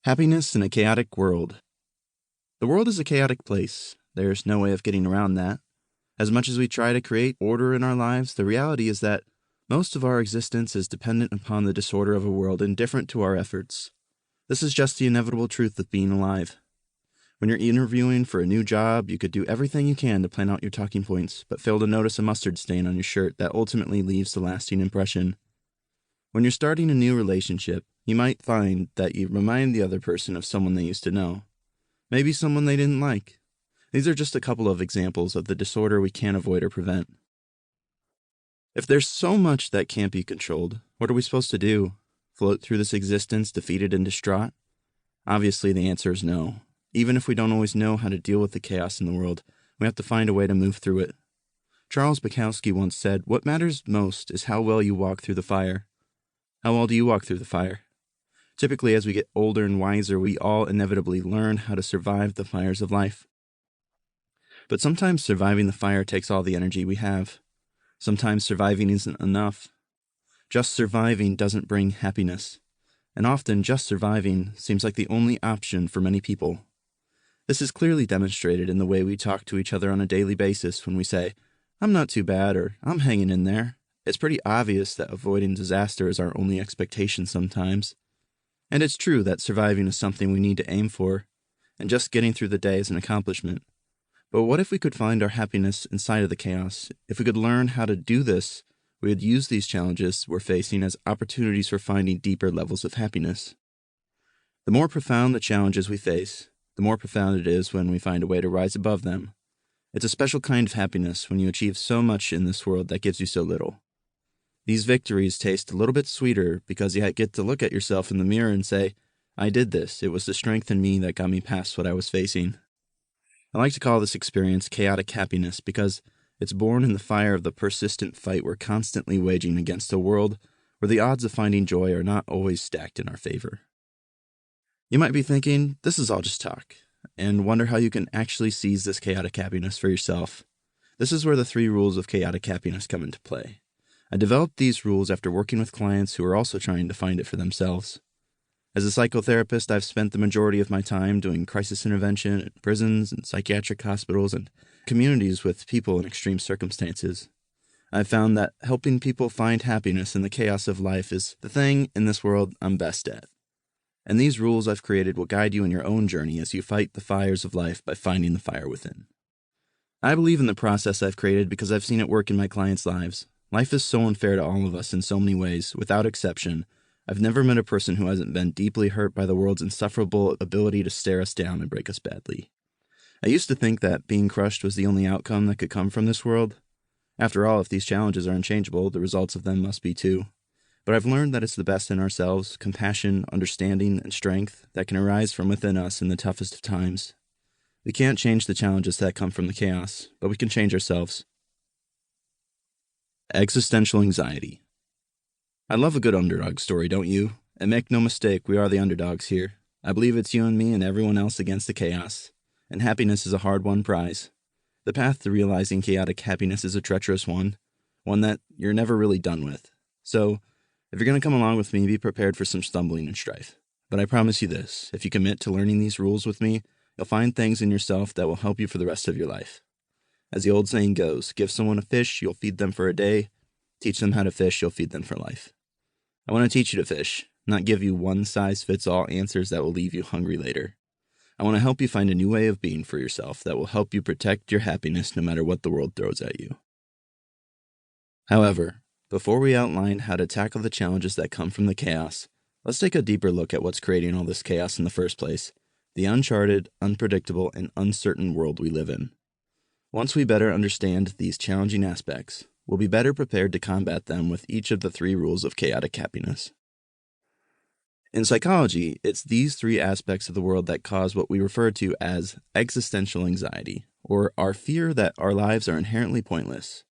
Happiness in a chaotic world. The world is a chaotic place. There's no way of getting around that. As much as we try to create order in our lives, the reality is that most of our existence is dependent upon the disorder of a world indifferent to our efforts. This is just the inevitable truth of being alive. When you're interviewing for a new job, you could do everything you can to plan out your talking points, but fail to notice a mustard stain on your shirt that ultimately leaves a lasting impression. When you're starting a new relationship, you might find that you remind the other person of someone they used to know. Maybe someone they didn't like. These are just a couple of examples of the disorder we can't avoid or prevent. If there's so much that can't be controlled, what are we supposed to do? Float through this existence defeated and distraught? Obviously, the answer is no. Even if we don't always know how to deal with the chaos in the world, we have to find a way to move through it. Charles Bukowski once said, "What matters most is how well you walk through the fire." How well do you walk through the fire? Typically, as we get older and wiser, we all inevitably learn how to survive the fires of life. But sometimes surviving the fire takes all the energy we have. Sometimes surviving isn't enough. Just surviving doesn't bring happiness. And often, just surviving seems like the only option for many people. This is clearly demonstrated in the way we talk to each other on a daily basis when we say, "I'm not too bad," or "I'm hanging in there." It's pretty obvious that avoiding disaster is our only expectation sometimes. And it's true that surviving is something we need to aim for, and just getting through the day is an accomplishment. But what if we could find our happiness inside of the chaos? If we could learn how to do this, we would use these challenges we're facing as opportunities for finding deeper levels of happiness. The more profound the challenges we face, the more profound it is when we find a way to rise above them. It's a special kind of happiness when you achieve so much in this world that gives you so little. These victories taste a little bit sweeter because you get to look at yourself in the mirror and say, "I did this. It was the strength in me that got me past what I was facing." I like to call this experience chaotic happiness because it's born in the fire of the persistent fight we're constantly waging against a world where the odds of finding joy are not always stacked in our favor. You might be thinking, this is all just talk, and wonder how you can actually seize this chaotic happiness for yourself. This is where the 3 rules of chaotic happiness come into play. I developed these rules after working with clients who are also trying to find it for themselves. As a psychotherapist, I've spent the majority of my time doing crisis intervention in prisons and psychiatric hospitals and communities with people in extreme circumstances. I've found that helping people find happiness in the chaos of life is the thing in this world I'm best at. And these rules I've created will guide you in your own journey as you fight the fires of life by finding the fire within. I believe in the process I've created because I've seen it work in my clients' lives. Life is so unfair to all of us in so many ways, without exception. I've never met a person who hasn't been deeply hurt by the world's insufferable ability to stare us down and break us badly. I used to think that being crushed was the only outcome that could come from this world. After all, if these challenges are unchangeable, the results of them must be too. But I've learned that it's the best in ourselves, compassion, understanding, and strength that can arise from within us in the toughest of times. We can't change the challenges that come from the chaos, but we can change ourselves. Existential anxiety. I love a good underdog story, don't you? And make no mistake, we are the underdogs here. I believe it's you and me and everyone else against the chaos. And happiness is a hard-won prize. The path to realizing chaotic happiness is a treacherous one that you're never really done with. So, if you're going to come along with me, be prepared for some stumbling and strife. But I promise you this, if you commit to learning these rules with me, you'll find things in yourself that will help you for the rest of your life. As the old saying goes, give someone a fish, you'll feed them for a day. Teach them how to fish, you'll feed them for life. I want to teach you to fish, not give you one-size-fits-all answers that will leave you hungry later. I want to help you find a new way of being for yourself that will help you protect your happiness no matter what the world throws at you. However, before we outline how to tackle the challenges that come from the chaos, let's take a deeper look at what's creating all this chaos in the first place, the uncharted, unpredictable, and uncertain world we live in. Once we better understand these challenging aspects, we'll be better prepared to combat them with each of the 3 rules of chaotic happiness. In psychology, it's these 3 aspects of the world that cause what we refer to as existential anxiety, or our fear that our lives are inherently pointless.